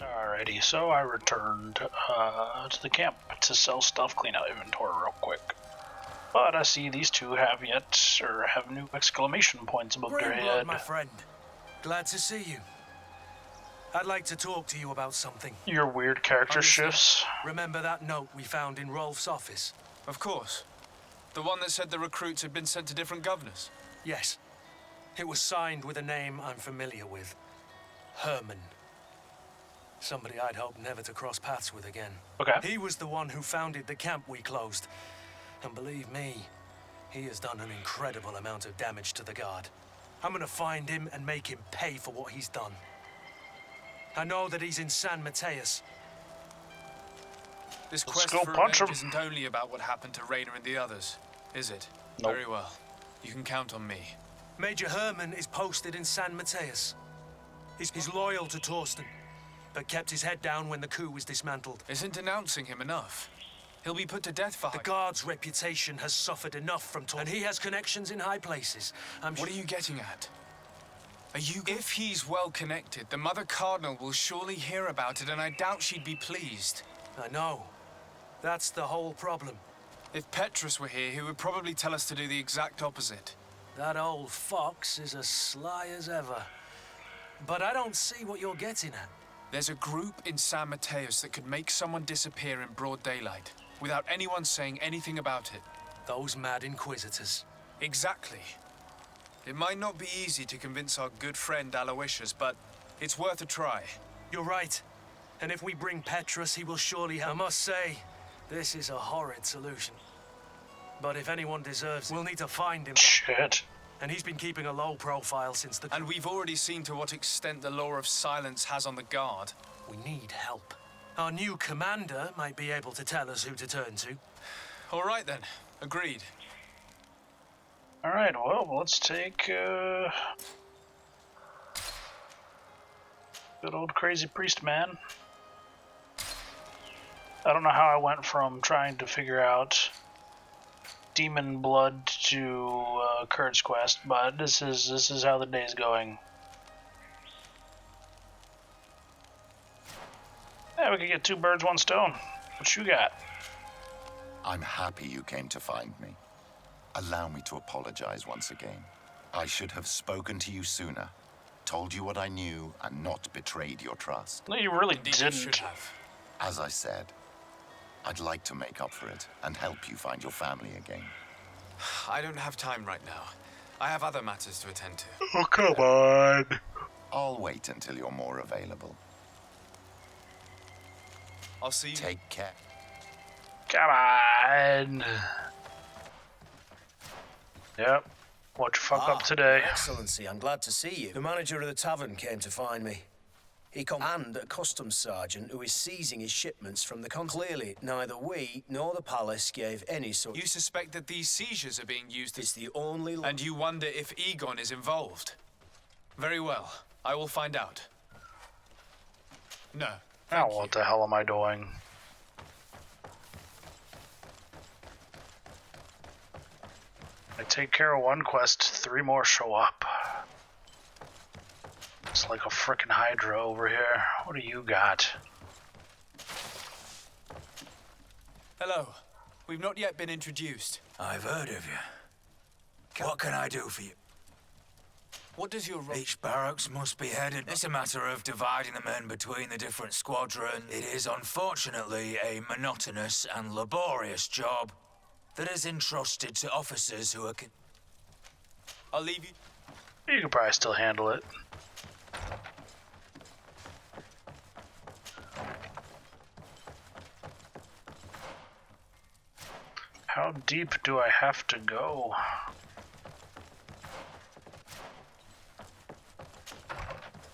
Alrighty, so I returned to the camp to sell stuff, clean out inventory real quick. But I see these two have new exclamation points above their head. My friend, glad to see you. I'd like to talk to you about something. Your weird character shifts. Remember that note we found in Rolf's office? Of course. The one that said the recruits had been sent to different governors? Yes. It was signed with a name I'm familiar with. Herman. Somebody I'd hoped never to cross paths with again. Okay. He was the one who founded the camp we closed. And believe me, he has done an incredible amount of damage to the Guard. I'm gonna find him and make him pay for what he's done. I know that he's in San Mateus. This quest for revenge isn't only about what happened to Rainer and the others, is it? Nope. Very well. You can count on me. Major Herman is posted in San Mateus. He's loyal to Torsten, but kept his head down when the coup was dismantled. Isn't denouncing him enough? He'll be put to death for The Guard's reputation has suffered enough from Torsten, and he has connections in high places. What are you getting at? If he's well connected, the Mother Cardinal will surely hear about it, and I doubt she'd be pleased. I know. That's the whole problem. If Petrus were here, he would probably tell us to do the exact opposite. That old fox is as sly as ever. But I don't see what you're getting at. There's a group in San Mateus that could make someone disappear in broad daylight, without anyone saying anything about it. Those mad inquisitors. Exactly. It might not be easy to convince our good friend Aloysius, but it's worth a try. You're right. And if we bring Petrus, he will surely help. I must say, this is a horrid solution. But if anyone deserves it, we'll need to find him. Shit. And he's been keeping a low profile since the... And we've already seen to what extent the law of silence has on the Guard. We need help. Our new commander might be able to tell us who to turn to. All right then. Agreed. Alright, well, let's take good old crazy priest man. I don't know how I went from trying to figure out demon blood to Kurt's quest, but this is how the day's going. Yeah, we could get two birds, one stone. What you got? I'm happy you came to find me. Allow me to apologize once again. I should have spoken to you sooner, told you what I knew, and not betrayed your trust. No, you really Indeed, didn't. you should have. As I said, I'd like to make up for it and help you find your family again. I don't have time right now. I have other matters to attend to. Oh, come on. I'll wait until you're more available. I'll see you. Take care. Come on. Yep. What'd you fuck up today? Excellency, I'm glad to see you. The manager of the tavern came to find me. He and a customs sergeant who is seizing his shipments from the Clearly, neither we nor the palace gave any sort... You suspect that these seizures are being used It's the only... And you wonder if Egon is involved. Very well. I will find out. No. Now what the hell am I doing? I take care of one quest, 3 more show up. It's like a frickin' Hydra over here. What do you got? Hello. We've not yet been introduced. I've heard of you. What can I do for you? What does your role... Each barracks must be headed. It's a matter of dividing the men between the different squadrons. It is unfortunately a monotonous and laborious job that is entrusted to officers who are... I'll leave you. You can probably still handle it. How deep do I have to go?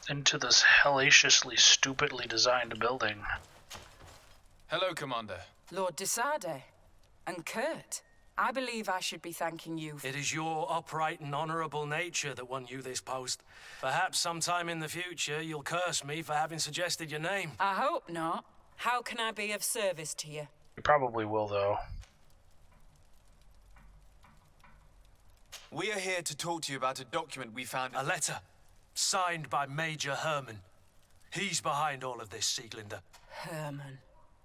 Into this hellaciously, stupidly designed building. Hello, Commander. Lord de Sade. And Kurt. I believe I should be thanking you for... It is your upright and honorable nature that won you this post. Perhaps sometime in the future you'll curse me for having suggested your name. I hope not. How can I be of service to you? You probably will, though. We are here to talk to you about a document we found... A letter, signed by Major Herman. He's behind all of this, Sieglinder. Herman.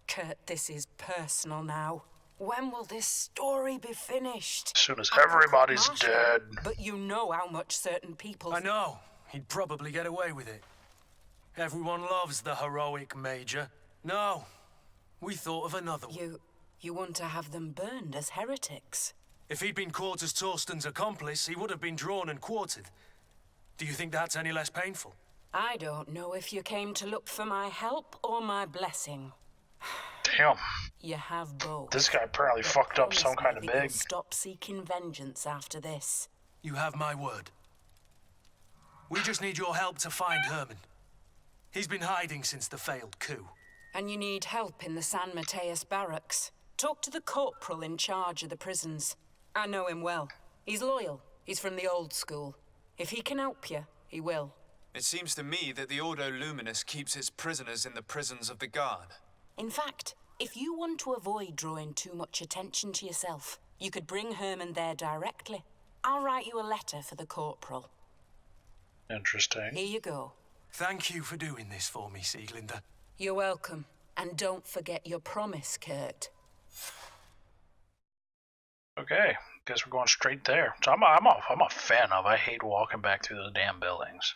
Kurt, this is personal now. When will this story be finished? As soon as I could put everybody's Marshall, dead. But you know how much certain people... I know. He'd probably get away with it. Everyone loves the heroic Major. No, we thought of another one. You want to have them burned as heretics? If he'd been caught as Torsten's accomplice, he would have been drawn and quartered. Do you think that's any less painful? I don't know if you came to look for my help or my blessing. Damn. You have both. This guy apparently fucked up some kind of Maybe you'll big. stop seeking vengeance after this. You have my word. We just need your help to find Herman. He's been hiding since the failed coup. And you need help in the San Mateus barracks. Talk to the corporal in charge of the prisons. I know him well. He's loyal. He's from the old school. If he can help you, he will. It seems to me that the Ordo Luminous keeps its prisoners in the prisons of the Guard. In fact, if you want to avoid drawing too much attention to yourself, you could bring Herman there directly. I'll write you a letter for the corporal. Interesting. Here you go. Thank you for doing this for me, Sieglinder. You're welcome. And don't forget your promise, Kurt. Okay, guess we're going straight there. So I'm a fan of. I hate walking back through those damn buildings.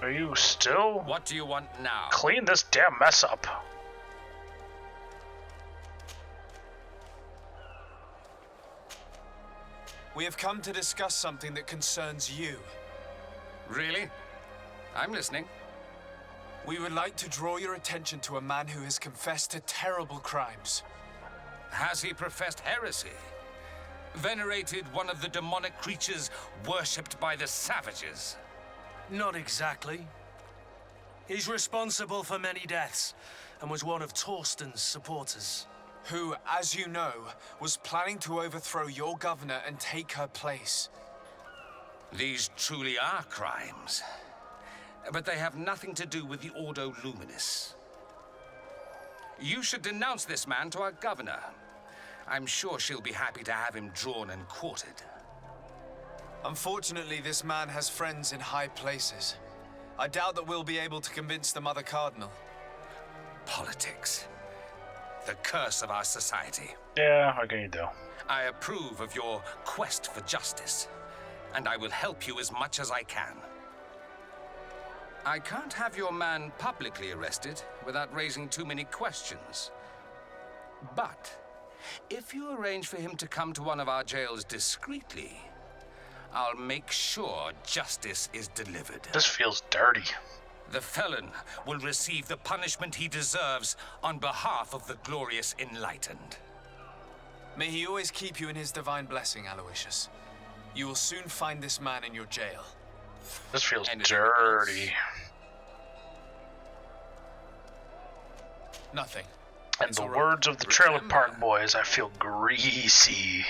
Are you still? What do you want now? Clean this damn mess up. We have come to discuss something that concerns you. Really? I'm listening. We would like to draw your attention to a man who has confessed to terrible crimes. Has he professed heresy? Venerated one of the demonic creatures worshipped by the savages? Not exactly. He's responsible for many deaths and was one of Torsten's supporters. Who, as you know, was planning to overthrow your governor and take her place. These truly are crimes. But they have nothing to do with the Ordo Luminous. You should denounce this man to our governor. I'm sure she'll be happy to have him drawn and quartered. Unfortunately, this man has friends in high places. I doubt that we'll be able to convince the Mother Cardinal. Politics. The curse of our society. Yeah, what can you do? I approve of your quest for justice, and I will help you as much as I can. I can't have your man publicly arrested without raising too many questions. But if you arrange for him to come to one of our jails discreetly, I'll make sure justice is delivered. This feels dirty. The felon will receive the punishment he deserves on behalf of the glorious enlightened. May he always keep you in his divine blessing, Aloysius. You will soon find this man in your jail. This feels Anything dirty. else? Nothing. In It's the all right. words of the Trailer Remember. Park Boys, I feel greasy.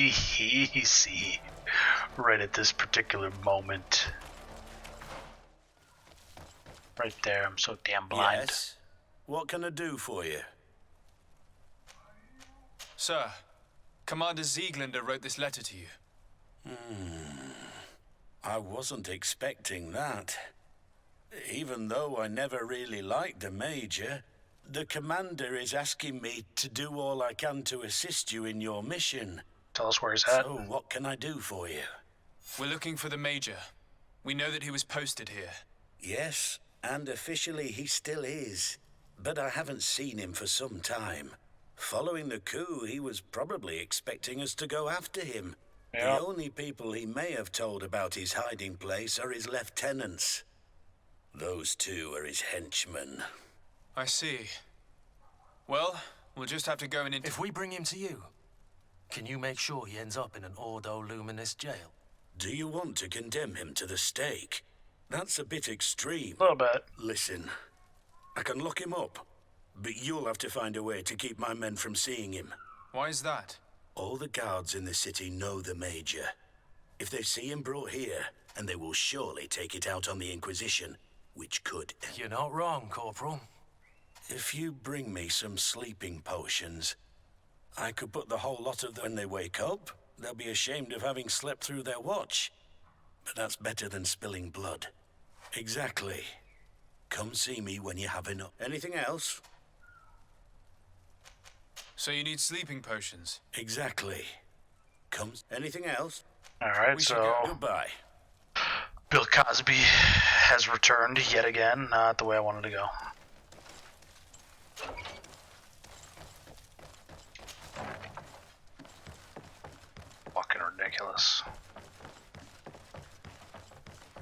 Greasy. Right at this particular moment. Right there, I'm so damn blind. Yes? What can I do for you? Sir, Commander Sieglinder wrote this letter to you. I wasn't expecting that. Even though I never really liked the Major, the Commander is asking me to do all I can to assist you in your mission. Tell us where he's at. So, what can I do for you? We're looking for the Major. We know that he was posted here. Yes, and officially he still is. But I haven't seen him for some time. Following the coup, he was probably expecting us to go after him. Yep. The only people he may have told about his hiding place are his lieutenants. Those two are his henchmen. I see. Well, we'll just have to go and If we bring him to you, can you make sure he ends up in an Ordo Luminous jail? Do you want to condemn him to the stake? That's a bit extreme. A little bit. Listen, I can lock him up, but you'll have to find a way to keep my men from seeing him. Why is that? All the guards in the city know the Major. If they see him brought here, and they will surely take it out on the Inquisition, which could... You're not wrong, Corporal. If you bring me some sleeping potions, I could put the whole lot of them when they wake up. They'll be ashamed of having slept through their watch. But that's better than spilling blood. Exactly. Come see me when you have enough. Anything else? So you need sleeping potions? Exactly. Come. Anything else? Alright, so Goodbye. Bill Cosby has returned yet again, not the way I wanted to go. Fucking ridiculous.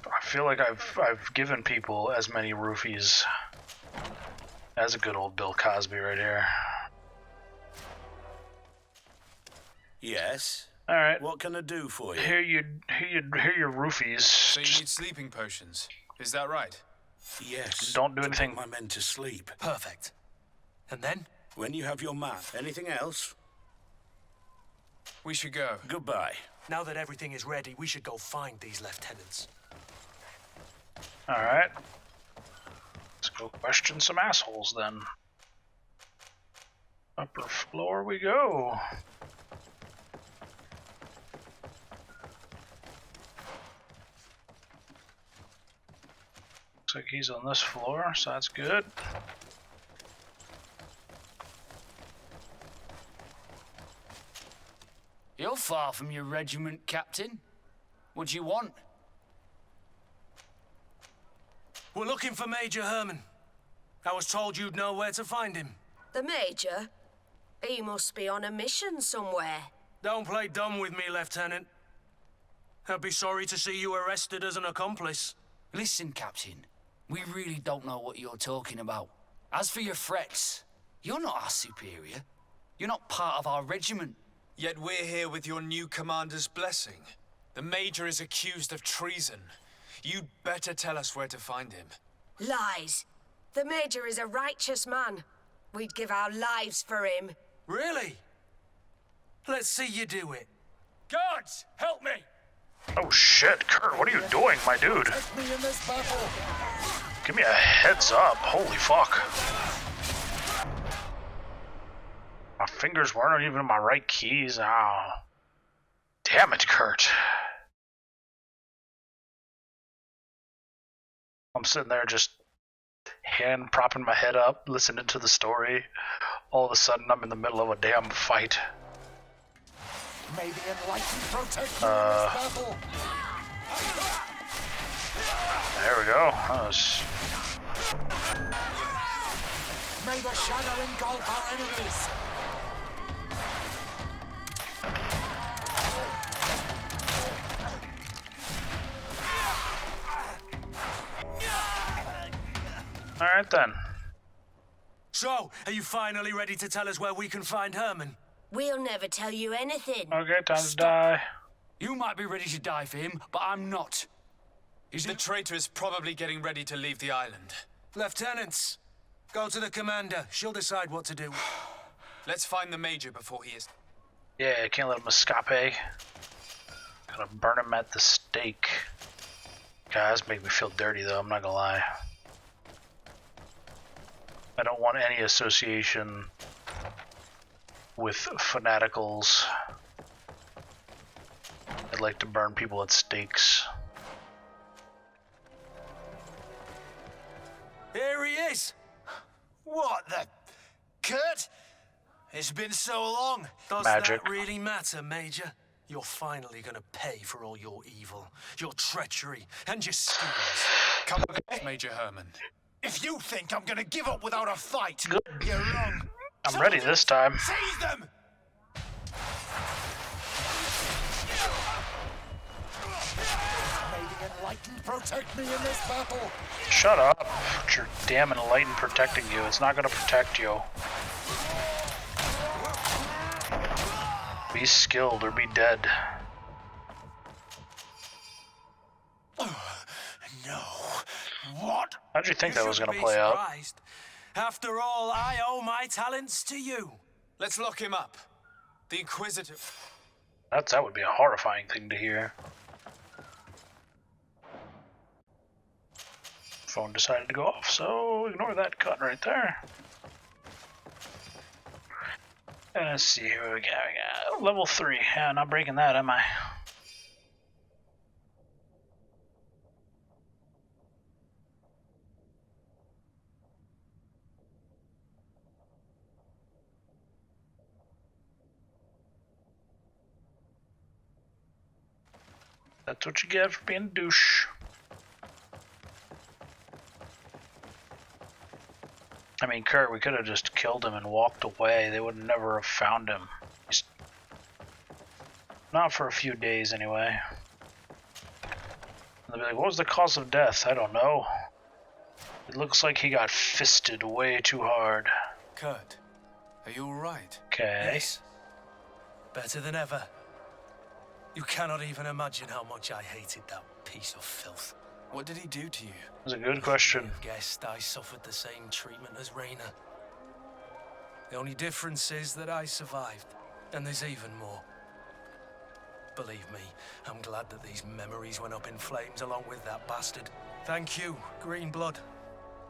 I feel like I've given people as many roofies as a good old Bill Cosby right here. Yes. All right. What can I do for you? Here your roofies. So you need sleeping potions. Is that right? Yes. Don't do to anything. put my men to sleep. Perfect. And then? When you have your map. Anything else? We should go. Goodbye. Now that everything is ready, we should go find these lieutenants. All right. Let's go question some assholes then. Upper floor we go. Looks like he's on this floor, so that's good. You're far from your regiment, Captain. What do you want? We're looking for Major Herman. I was told you'd know where to find him. The Major? He must be on a mission somewhere. Don't play dumb with me, Lieutenant. I'd be sorry to see you arrested as an accomplice. Listen, Captain. We really don't know what you're talking about. As for your threats, you're not our superior. You're not part of our regiment. Yet we're here with your new commander's blessing. The Major is accused of treason. You'd better tell us where to find him. Lies. The Major is a righteous man. We'd give our lives for him. Really? Let's see you do it. Guards, help me! Oh shit, Kurt, what are you doing, my dude? Give me a heads up, holy fuck. My fingers weren't even in my right keys. Ow. Damn it, Kurt. I'm sitting there just hand propping my head up, listening to the story. All of a sudden, I'm in the middle of a damn fight. May the enlightened protect you in this battle. There we go. That was... May the shadow engulf our enemies. Alright then. So, are you finally ready to tell us where we can find Herman? We'll never tell you anything. Okay, time to die. You might be ready to die for him, but I'm not. The traitor is probably getting ready to leave the island. Lieutenants, go to the commander. She'll decide what to do. Let's find the Major before he is... Yeah, can't let him escape. Gotta burn him at the stake. Guys, make me feel dirty though, I'm not gonna lie. I don't want any association with fanaticals. I'd like to burn people at stakes. Here he is! What the... Kurt? It's been so long. Does Magic. that really matter, Major? You're finally gonna pay for all your evil, your treachery, and your schemes. Come back, Major Herman. If you think I'm gonna give up without a fight, Good. you're wrong. I'm ready this time. Seize them! May the enlightened protect me in this battle. Shut up. Your damn enlightened protecting you. It's not gonna protect you. Be skilled or be dead. No. What? How'd you think that was shouldn't gonna be play out? surprised. After all, I owe my talents to you. Let's lock him up. The Inquisitor... That would be a horrifying thing to hear. Phone decided to go off, so ignore that cut right there. Let's see here. We got level 3. Yeah, not breaking that, am I? That's what you get for being a douche. I mean, Kurt, we could have just killed him and walked away. They would never have found him. Not for a few days, anyway. They'll be like, what was the cause of death? I don't know. It looks like he got fisted way too hard. Kurt, are you alright? Okay. Yes. Better than ever. You cannot even imagine how much I hated that piece of filth. What did he do to you? That's a good question. You've guessed I suffered the same treatment as Raina. The only difference is that I survived, and there's even more. Believe me, I'm glad that these memories went up in flames along with that bastard. Thank you, Green Blood.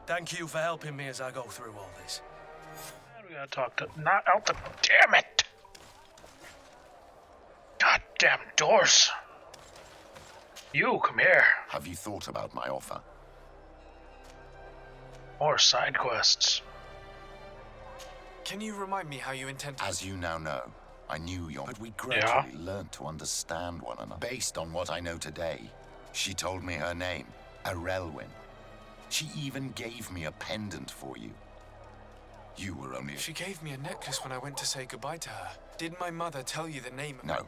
Thank you for helping me as I go through all this. We gotta talk to... Not out the... Damn it! Goddamn doors! You, come here. Have you thought about my offer? More side quests. Can you remind me how you intend to... As you now know, I knew your... But we gradually learned to understand one another. Based on what I know today, she told me her name, Arelwyn. She even gave me a pendant for you. You were only... She gave me a necklace when I went to say goodbye to her. Did my mother tell you the name? No.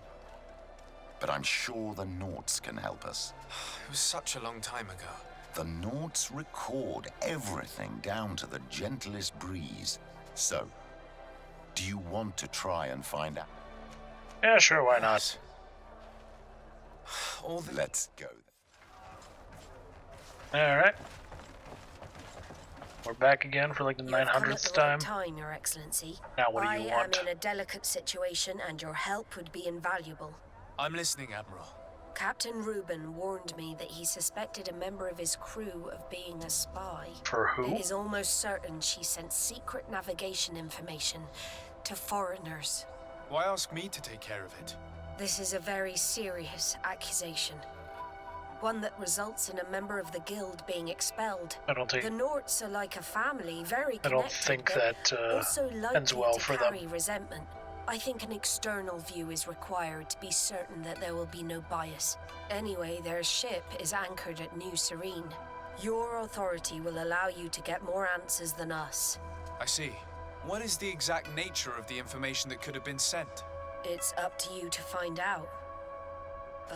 But I'm sure the Nauts can help us. It was such a long time ago. The Nauts record everything down to the gentlest breeze. So, do you want to try and find out? Yeah, sure, why not? Let's go. Alright. We're back again for like the 900th time. Time, Your Excellency. Now what do you want? I am in a delicate situation and your help would be invaluable. I'm listening, Admiral. Captain Reuben warned me that he suspected a member of his crew of being a spy. For who? It is almost certain she sent secret navigation information to foreigners. Why ask me to take care of it? This is a very serious accusation. One that results in a member of the guild being expelled. I don't think... The Norts are like a family, very connected, I don't think that also ends well to for carry them. resentment. I think an external view is required to be certain that there will be no bias. Anyway, their ship is anchored at New Serene. Your authority will allow you to get more answers than us. I see. What is the exact nature of the information that could have been sent? It's up to you to find out.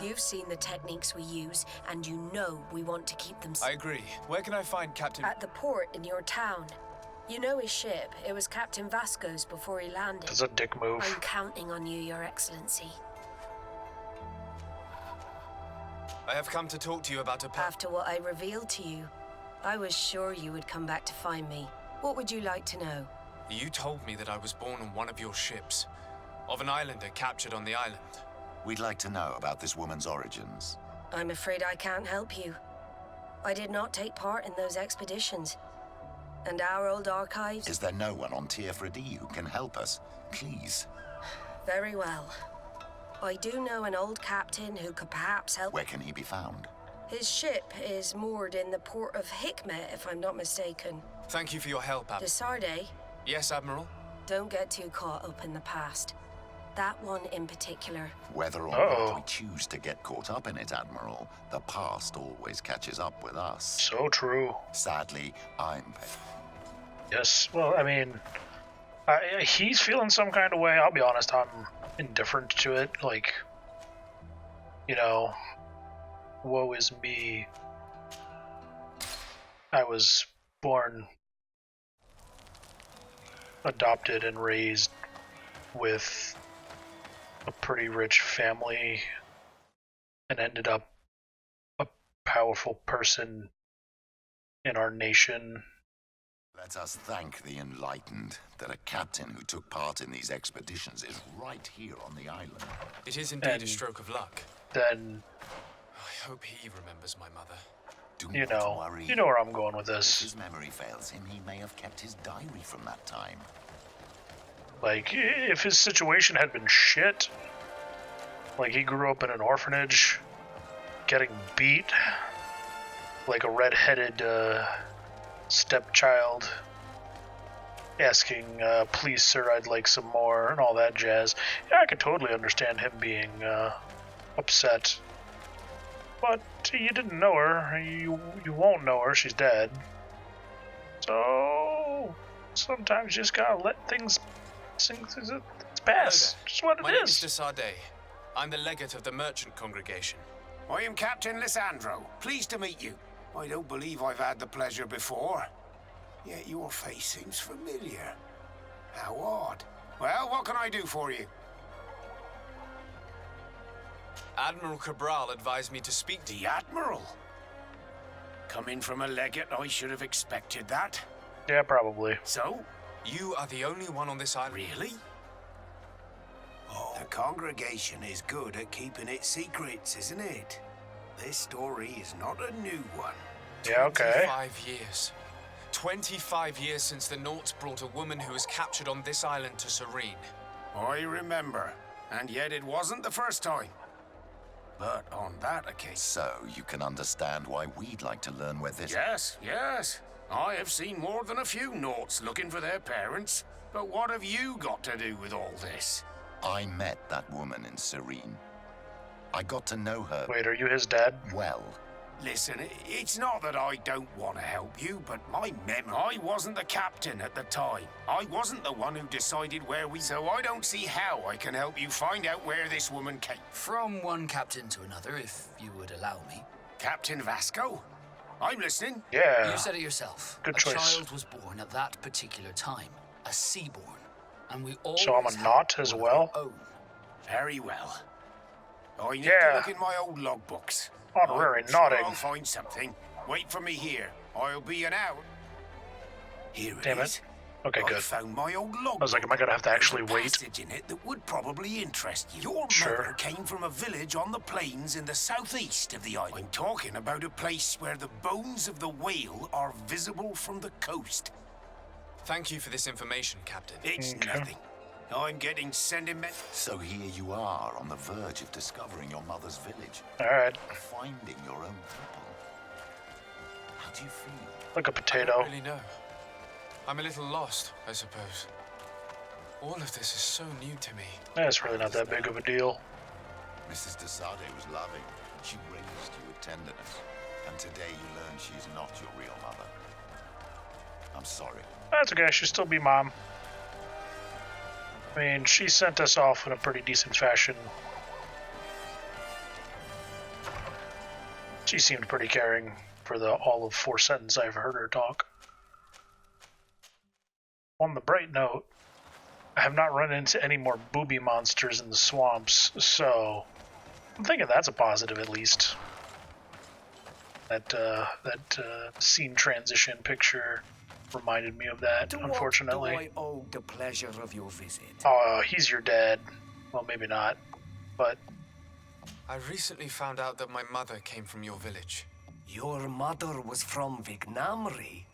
You've seen the techniques we use, and you know we want to keep them... I agree. Where can I find Captain... At the port in your town. You know his ship. It was Captain Vasco's before he landed. That's a dick move. I'm counting on you, Your Excellency. I have come to talk to you about a... After what I revealed to you, I was sure you would come back to find me. What would you like to know? You told me that I was born on one of your ships. Of an islander captured on the island. We'd like to know about this woman's origins. I'm afraid I can't help you. I did not take part in those expeditions. And our old archives... Is there no one on Tier 3D who can help us? Please. Very well. I do know an old captain who could perhaps help... Where can he be found? His ship is moored in the port of Hikmet, if I'm not mistaken. Thank you for your help, Admiral. Desarde? Yes, Admiral? Don't get too caught up in the past. That one in particular. Whether or not we choose to get caught up in it, Admiral, the past always catches up with us. So true. Sadly, I'm... Yes, well, I mean, he's feeling some kind of way. I'll be honest, I'm indifferent to it. Like, you know, woe is me. I was born, adopted, and raised with a pretty rich family and ended up a powerful person in our nation. Let us thank the enlightened that a captain who took part in these expeditions is right here on the island. It is indeed a stroke of luck. Then... I hope he remembers my mother. Do you not know, worry. you know where I'm going with this. If his memory fails him, he may have kept his diary from that time. Like, if his situation had been shit, like he grew up in an orphanage, getting beat like a red-headed stepchild, asking, please sir, I'd like some more, and all that jazz, yeah, I could totally understand him being upset. But you didn't know her, you won't know her, she's dead. So sometimes you just gotta let things pass. Just what it is. My name is Desade. I'm the legate of the merchant congregation. I am Captain Lissandro. Pleased to meet you. I don't believe I've had the pleasure before. Yet your face seems familiar. How odd. Well, what can I do for you? Admiral Cabral advised me to speak to you. The Admiral? Coming from a legate, I should have expected that. Yeah, probably. So? You are the only one on this island. Really? Oh, the congregation is good at keeping its secrets, isn't it? This story is not a new one. Yeah, okay. 25 years. 25 years since the Nauts brought a woman who was captured on this island to Serene. I remember. And yet it wasn't the first time. But on that occasion... So you can understand why we'd like to learn where this... Yes. I have seen more than a few Nauts looking for their parents. But what have you got to do with all this? I met that woman in Serene. I got to know her... Wait, are you his dad? Well. Listen, it's not that I don't want to help you, but my memory... I wasn't the captain at the time. I wasn't the one who decided where we... So I don't see how I can help you find out where this woman came. From one captain to another, if you would allow me. Captain Vasco? I'm listening. Yeah. You said it yourself. Good a choice. child was born at that particular time. A seaborn. And we always So I'm a knot as well? Very well. I need Yeah. to look in my old logbooks. Honorary I'm sure nodding. I'll find something. Wait for me here. I'll be an hour. Here it Damn is. it. Okay, I good. found my old logbook. I was like, am I gonna have to actually There's a wait? passage in it that would probably interest you. Your Sure. mother came from a village on the plains in the southeast of the island. I'm talking about a place where the bones of the whale are visible from the coast. Thank you for this information, Captain. It's Okay. nothing. I'm getting sentimental. So here you are on the verge of discovering your mother's village. Alright. Finding your own people. How do you feel? Like a I potato. don't really know. I'm a little lost, I suppose. All of this is so new to me. That's really not that big of a deal. Mrs. Desade was loving. She raised you with tenderness. And today you learn she's not your real mother. I'm sorry. That's okay, she'll still be mom. I mean, she sent us off in a pretty decent fashion. She seemed pretty caring for the all of 4 sentences I've heard her talk. On the bright note, I have not run into any more booby monsters in the swamps, so I'm thinking that's a positive at least. That scene transition picture reminded me of that, unfortunately. Do I owe the pleasure of your visit? Oh, he's your dad. Well, maybe not, but... I recently found out that my mother came from your village. Your mother was from Vignamri.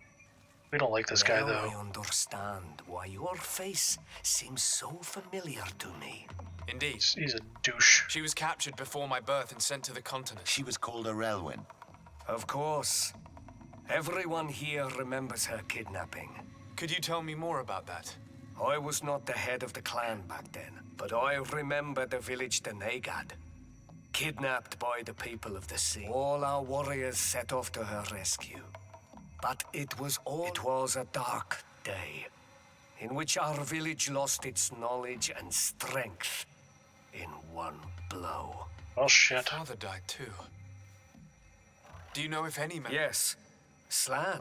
We don't like this guy, Now though. I understand why your face seems so familiar to me. Indeed. He's a douche. She was captured before my birth and sent to the continent. She was called Arelwyn. Of course. Everyone here remembers her kidnapping. Could you tell me more about that? I was not the head of the clan back then, but I remember the village Denegad. Kidnapped by the people of the sea. All our warriors set off to her rescue. But it was a dark day, in which our village lost its knowledge and strength in one blow. Oh, shit. Father died too. Do you know if any man... Yes, Slan.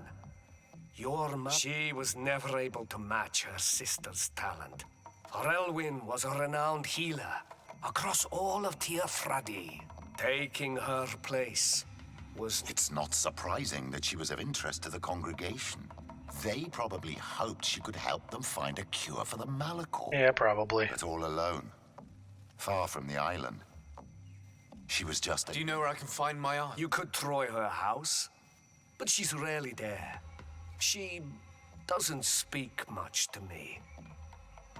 Your mother. She was never able to match her sister's talent. Relwyn was a renowned healer across all of Tiafradi. Taking her place was... It's not surprising that she was of interest to the congregation. They probably hoped she could help them find a cure for the Malachor. Yeah, probably. But all alone, far from the island. She was just a... Do you know where I can find my aunt? You could try her house, but she's rarely there. She doesn't speak much to me.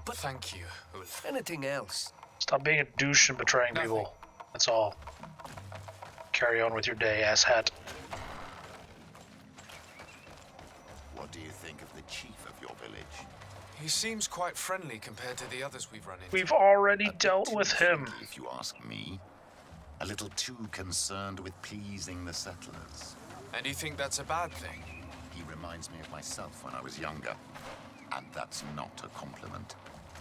But thank you, Ul. Anything else? Stop being a douche and betraying Nothing. people. That's all. Carry on with your day, asshat. What do you think of the chief of your village? He seems quite friendly compared to the others we've run into. We've already A bit dealt too with him. friendly, if you ask me. A little too concerned with pleasing the settlers. And you think that's a bad thing? He reminds me of myself when I was younger. And that's not a compliment.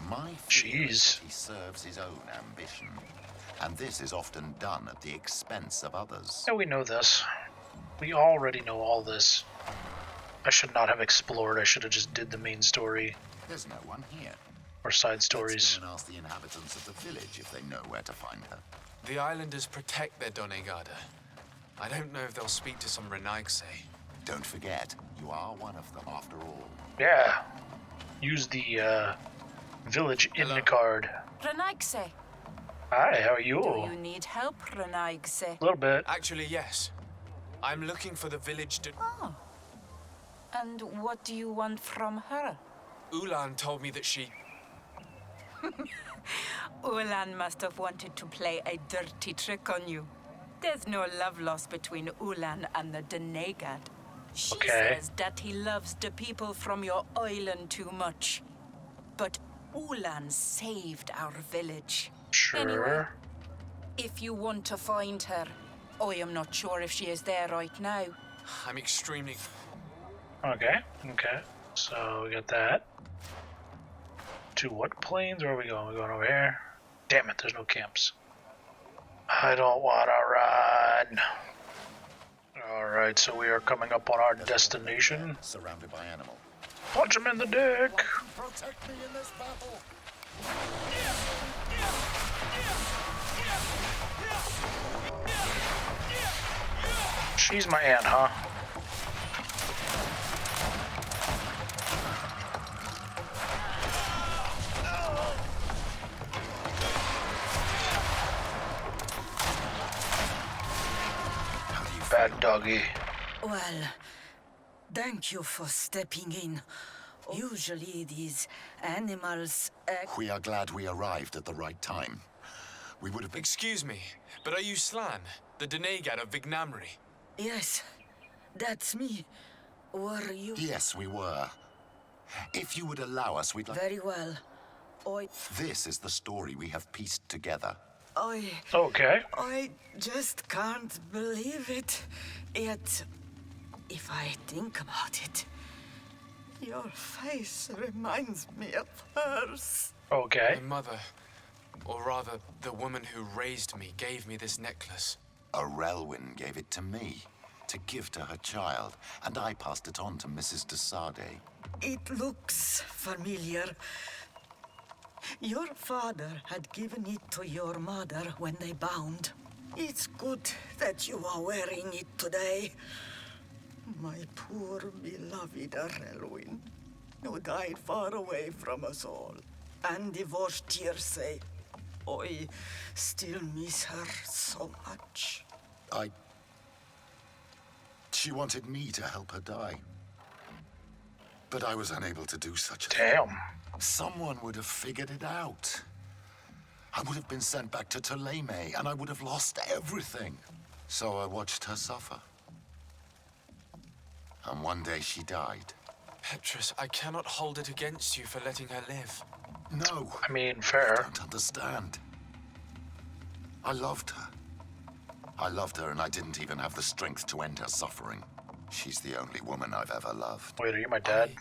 My fear is that he serves his own ambition. And this is often done at the expense of others. Yeah, we know this. We already know all this. I should not have explored. I should have just did the main story. There's no one here. Or side Let's stories. go and ask the inhabitants of the village if they know where to find her. The islanders protect their Donegada. I don't know if they'll speak to some Renaigse. Don't forget, you are one of them after all. Yeah. Use the village in card. Renaigse, Hi, how are you? do you need help, Renaigse? A little bit. Actually, yes. I'm looking for the village Oh. And what do you want from her? Ulan told me that she... Ulan must have wanted to play a dirty trick on you. There's no love lost between Ulan and the Denegad. She says that he loves the people from your island too much. But Ulan saved our village. Sure. Anyway, if you want to find her, I am not sure if she is there right now. I'm extremely... Okay, okay. So we got that. To what plains? Where are we going? We're going over here. Damn it, there's no camps. I don't want to run. Alright, so we are coming up on our destination. Surrounded by animals. Punch him in the dick! Protect me in this battle! She's my aunt, huh? Bad doggy. Well, thank you for stepping in. Usually these animals We are glad we arrived at the right time. We would have been... Excuse me, but are you Slan, the Denegad of Vignamri? Yes, that's me. Were you? Yes, we were. If you would allow us, we'd like... Very well. This is the story we have pieced together. Okay. I just can't believe it. Yet, if I think about it, your face reminds me of hers. Okay. My mother, or rather, the woman who raised me, gave me this necklace. A Relwyn gave it to me, to give to her child, and I passed it on to Mrs. de Sade. It looks familiar. Your father had given it to your mother when they bound. It's good that you are wearing it today. My poor beloved Relwyn, who died far away from us all, and divorced Tirce. I still miss her so much. She wanted me to help her die. But I was unable to do such a Damn. thing. Someone would have figured it out. I would have been sent back to Ptolemy, and I would have lost everything. So I watched her suffer. And one day she died. Petrus, I cannot hold it against you for letting her live. No. I mean, You fair. don't understand. I loved her. I loved her, and I didn't even have the strength to end her suffering. She's the only woman I've ever loved. Wait, are you my dad?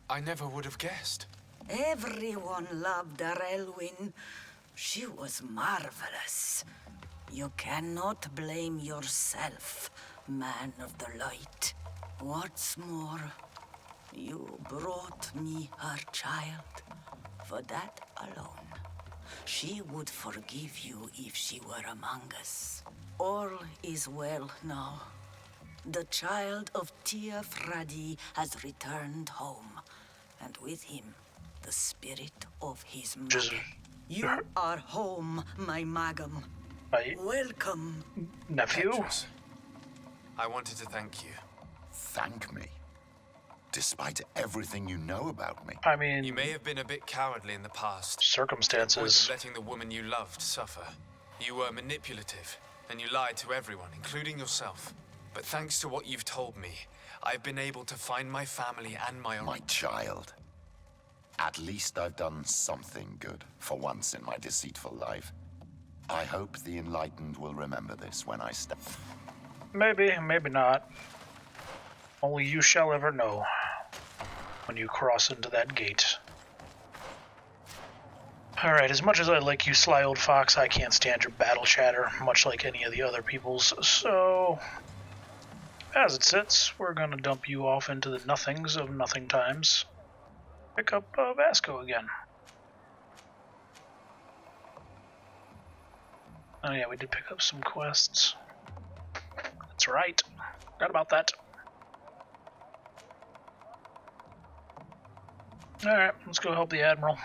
I never would have guessed. Everyone loved Relwyn. She was marvelous. You cannot blame yourself, man of the light. What's more, you brought me her child. For that alone, she would forgive you if she were among us. All is well now. The child of Tia Fradi has returned home, and with him, the spirit of his mother. You are home, my Magum. My Welcome. nephew? Petrus, I wanted to thank you. Thank me. despite everything you know about me. I mean, You may have been a bit cowardly in the past. circumstances. To the point of letting the woman you loved suffer. You were manipulative, and you lied to everyone, including yourself. But thanks to what you've told me, I've been able to find my family and my own... My child. At least I've done something good for once in my deceitful life. I hope the enlightened will remember this when I step. Maybe, maybe not. Only you shall ever know when you cross into that gate. Alright, as much as I like you, sly old fox, I can't stand your battle chatter, much like any of the other people's, so... As it sits, we're gonna dump you off into the nothings of nothing times. Pick up Vasco again. Oh yeah, we did pick up some quests. That's right. Forgot about that. Alright, let's go help the Admiral.